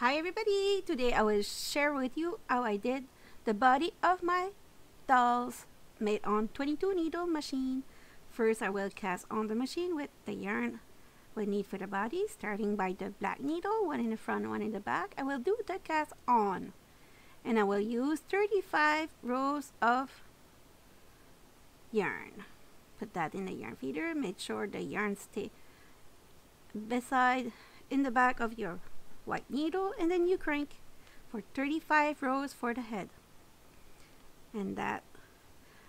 Hi everybody! Today I will share with you how I did the body of my dolls made on 22 needle machine. First I will cast on the machine with the yarn we need for the body, starting by the black needle, one in the front, one in the back. I will do the cast on and I will use 35 rows of yarn. Put that in the yarn feeder, make sure the yarn stay beside in the back of your white needle, and then you crank for 35 rows for the head. And that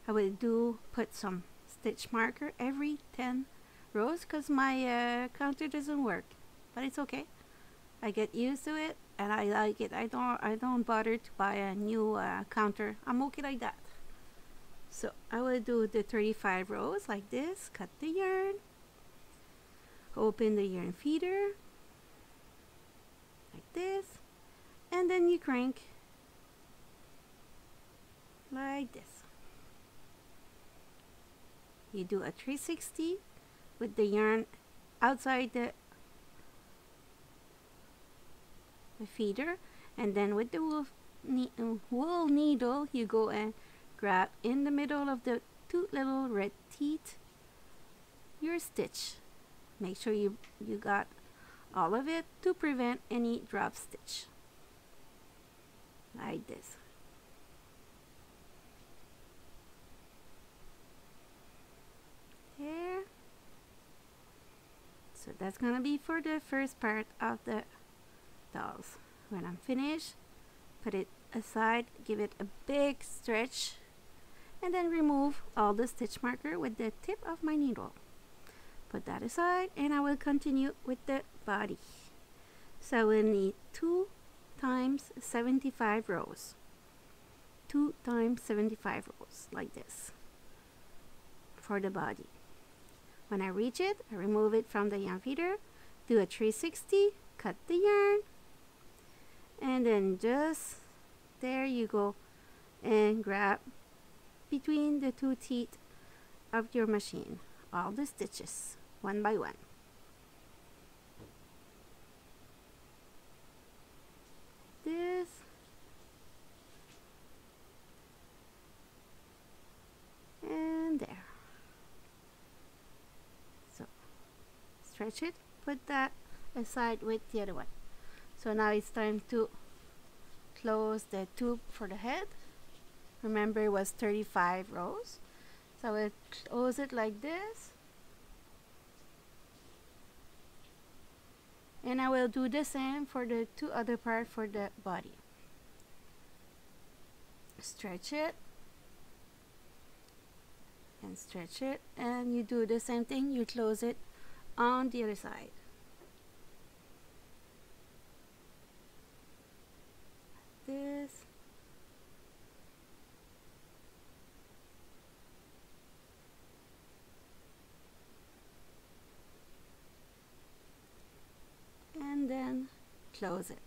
I will put some stitch marker every 10 rows because my counter doesn't work, but it's okay. I get used to it and I like it. I don't bother to buy a new counter. I'm okay like that. So I will do the 35 rows like this. Cut the yarn, open the yarn feeder like this, and then you crank like this. You do a 360 with the yarn outside the feeder, and then with the wool needle you go and grab in the middle of the two little red teeth your stitch. Make sure you got all of it to prevent any drop stitch like this. There. So that's gonna be for the first part of the dolls. When I'm finished, put it aside, give it a big stretch, and then remove all the stitch marker with the tip of my needle. Put that aside and I will continue with the body. So we'll need 2 times 75 rows. 2 times 75 rows like this for the body. When I reach it, I remove it from the yarn feeder, do a 360, cut the yarn, and then just there you go and grab between the 2 teeth of your machine all the stitches one by one. This and there. So stretch it, put that aside with the other one. So now it's time to close the tube for the head. Remember it was 35 rows. So I will close it like this. And I will do the same for the 2 other parts for the body. Stretch it and stretch it, and you do the same thing, you close it on the other side. This. And then close it.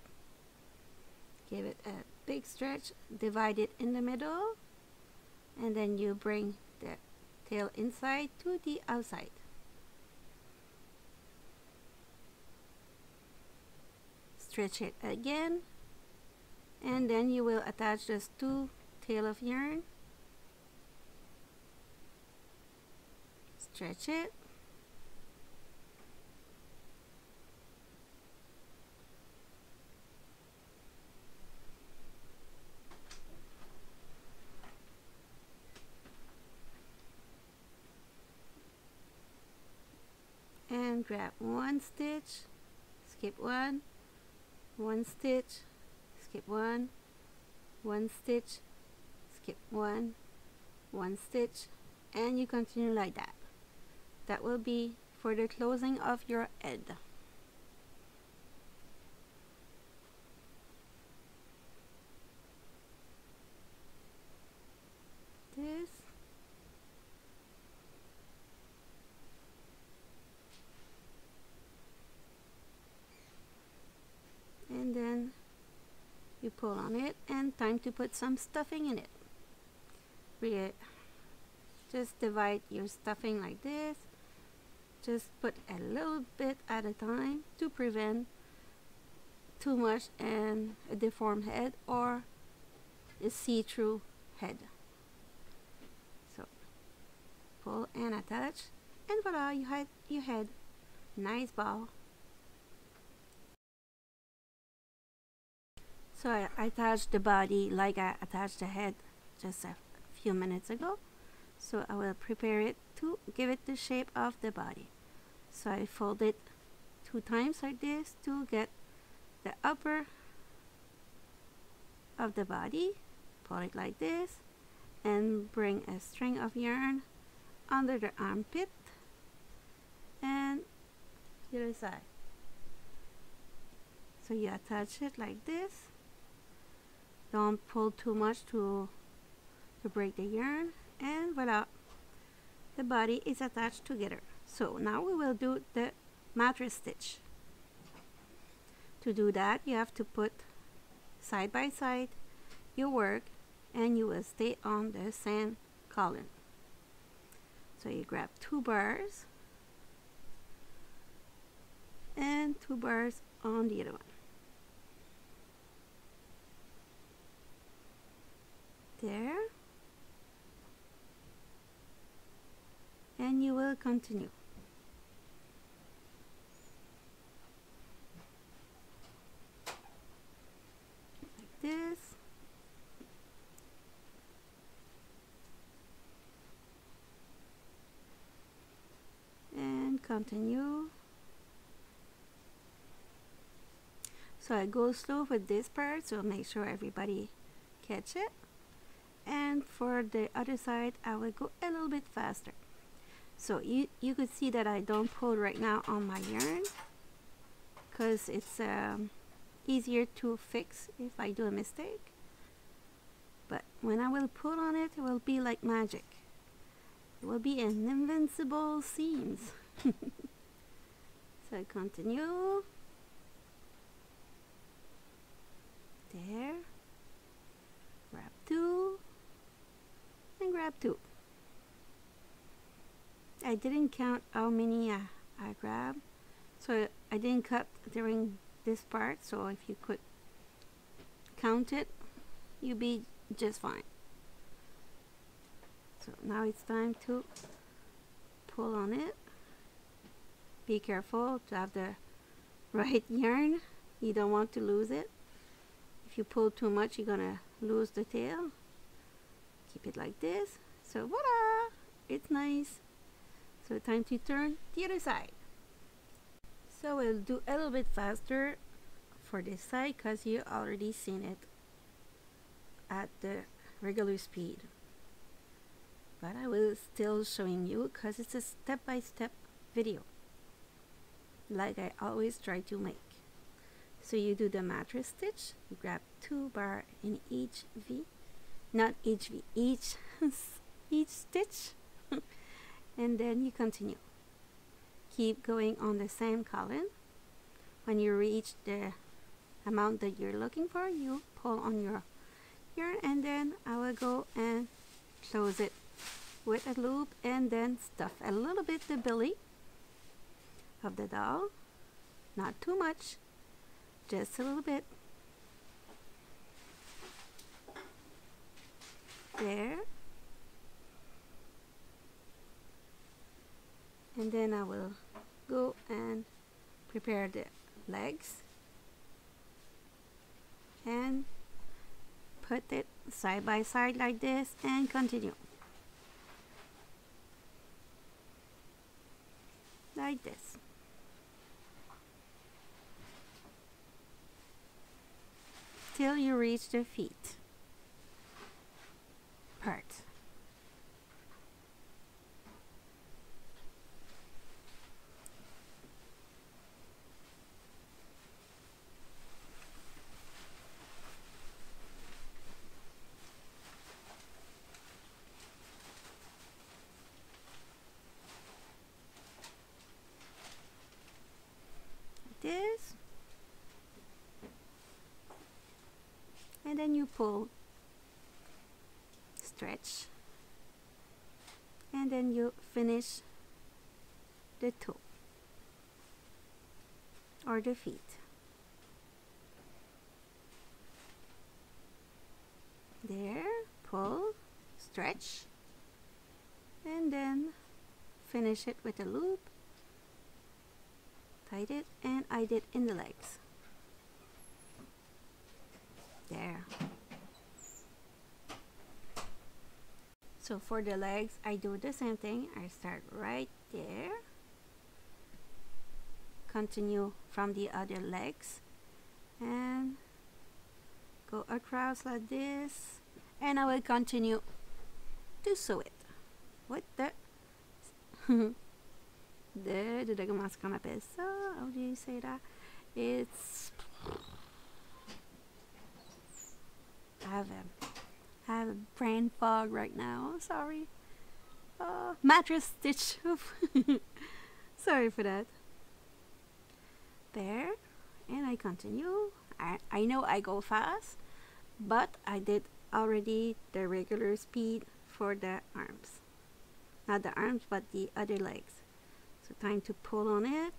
Give it a big stretch, divide it in the middle, and then you bring the tail inside to the outside. Stretch it again, and then you will attach those 2 tail of yarn. Stretch it. And grab 1 stitch, skip 1, 1 stitch, skip 1, 1 stitch, skip 1, 1 stitch, and you continue like that. That will be for the closing of your head. This. And then you pull on it, and time to put some stuffing in it. Just divide your stuffing like this. Just put a little bit at a time to prevent too much and a deformed head or a see-through head. So pull and attach, and voila, you had nice ball. So I attached the body like I attached the head just a few minutes ago. So I will prepare it to give it the shape of the body. So I fold it 2 times like this to get the upper of the body. Pull it like this and bring a string of yarn under the armpit and the other side. So you attach it like this. Don't pull too much to break the yarn, and voila, the body is attached together. So now we will do the matress stitch. To do that, you have to put side by side your work, and you will stay on the same column. So you grab 2 bars and 2 bars on the other one. There, and you will continue. Like this. And continue. So I go slow with this part, so make sure everybody catch it. And for the other side, I will go a little bit faster. So you could see that I don't pull right now on my yarn because it's easier to fix if I do a mistake. But when I will pull on it, it will be like magic. It will be an invincible seams. So I continue. There. Grab 2. And grab 2. I didn't count how many I grabbed, so I didn't cut during this part, so if you could count it, you'll be just fine. So now it's time to pull on it. Be careful to have the right yarn. You don't want to lose it. If you pull too much, you're gonna lose the tail. Keep it like this. So voila, it's nice. So time to turn the other side. So we'll do a little bit faster for this side because you already seen it at the regular speed. But I will still showing you because it's a step-by-step video, like I always try to make. So you do the matress stitch. You grab 2 bars in each V, not each V, each stitch, and then you continue. Keep going on the same column. When you reach the amount that you're looking for, you pull on your yarn, and then I will go and close it with a loop and then stuff a little bit the belly of the doll. Not too much, just a little bit. There. And then I will go and prepare the legs and put it side by side like this and continue. Like this. Till you reach the feet part. This, and then you pull, stretch, and then you finish the toe or the feet. there, pull, stretch, and then finish it with a loop, tied it, and I did in the legs. There. So for the legs, I do the same thing. I start right there, continue from the other legs, and go across like this, and I will continue to sew it with the comment est-ce qu'on appelle ça? How do you say that? It's I have a brain fog right now. Sorry. Matress stitch. Sorry for that. There, and I continue. I know I go fast, but I did already the regular speed for the arms. Not the arms, but the other legs. So time to pull on it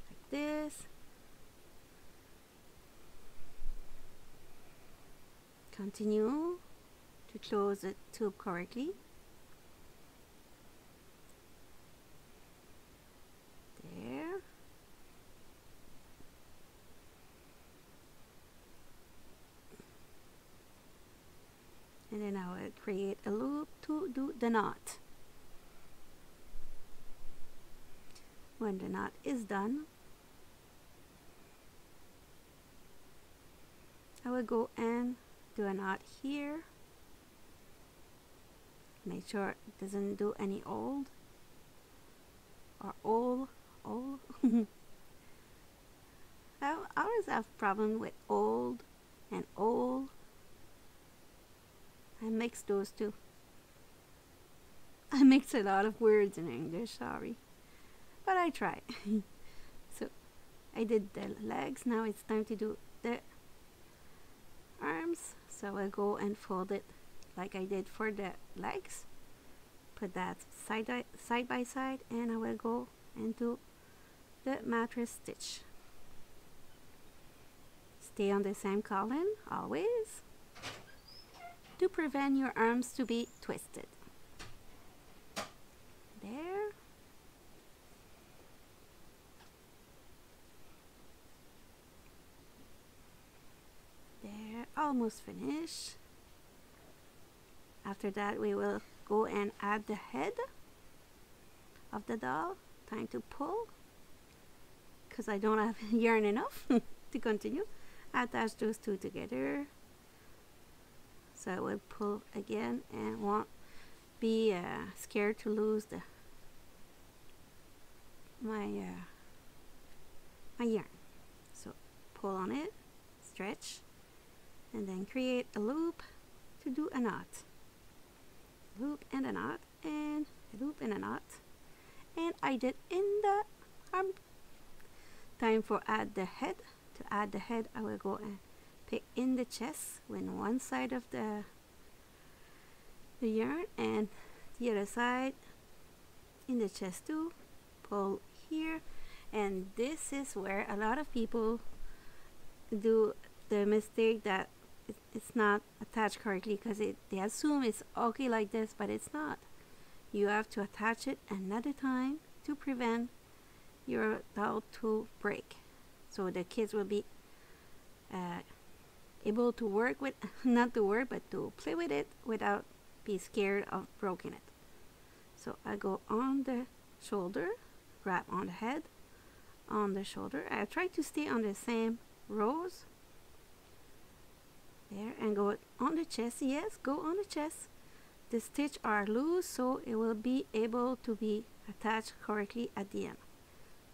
like this. Continue to close the tube correctly. There. And then I will create a loop to do the knot. When the knot is done, I will go and do a knot here. Make sure it doesn't do any old or old. I always have problem with old and old. I mix those two. I mix a lot of words in English, sorry. But I try. So I did the legs. Now it's time to do the arms. So I'll go and fold it like I did for the legs. Put that side by side, and I will go and do the matress stitch. Stay on the same column always to prevent your arms to be twisted. There. There, almost finished. After that, we will go and add the head of the doll. Time to pull, because I don't have yarn enough to continue. Attach those two together. So I will pull again and won't be scared to lose my yarn. So pull on it, stretch, and then create a loop to do a knot. Loop and a knot, and a loop and a knot. And I did in the arm. Time for add the head. To add the head, I will go and pick in the chest with one side of the yarn, and the other side in the chest too. Pull here, and this is where a lot of people do the mistake that it's not attached correctly, because they assume it's okay like this, but it's not. You have to attach it another time to prevent your doll to break, so the kids will be able to work with, not to work, but to play with it without be scared of broken it. So I go on the shoulder, grab on the head, on the shoulder. I try to stay on the same rows there, and go on the chest. Yes, go on the chest. The stitches are loose, so it will be able to be attached correctly at the end.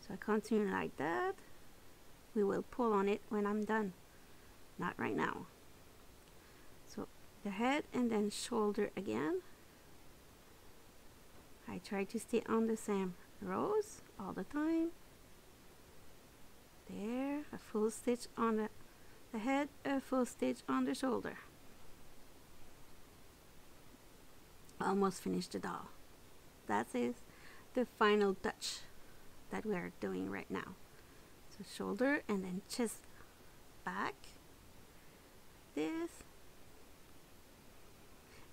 So I continue like that. We will pull on it when I'm done, not right now. So the head and then shoulder again. I try to stay on the same rows all the time. There, a full stitch on the head, a full stitch on the shoulder. Almost finished the doll. That is the final touch that we are doing right now. So shoulder and then chest back, this,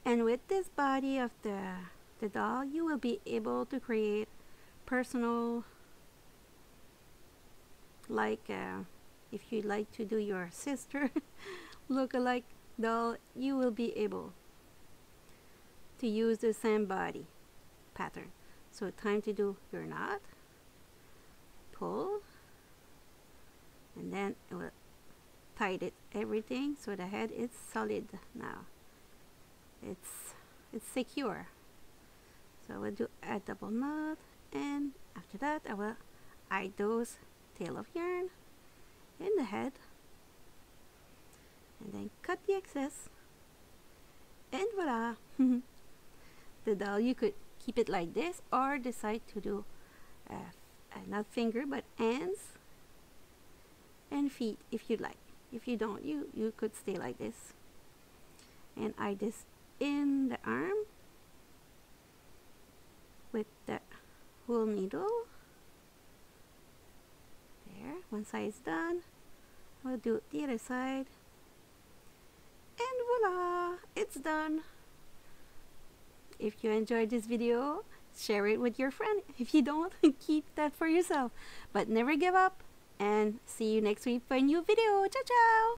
And with this body of the doll, you will be able to create personal, like if you like to do your sister look-alike doll, you will be able to use the same body pattern. So time to do your knot, pull, and then it will tight it everything so the head is solid now. It's secure. So we'll do a double knot, and after that I will add those tail of yarn in the head, and then cut the excess, and voila. The doll, you could keep it like this or decide to do not finger but hands and feet if you like. If you don't, you could stay like this. And I this in the arm with the wool needle. There, one side is done. We'll do the other side, and voila, it's done. If you enjoyed this video, share it with your friend. If you don't, keep that for yourself. But never give up, and see you next week for a new video. Ciao, ciao!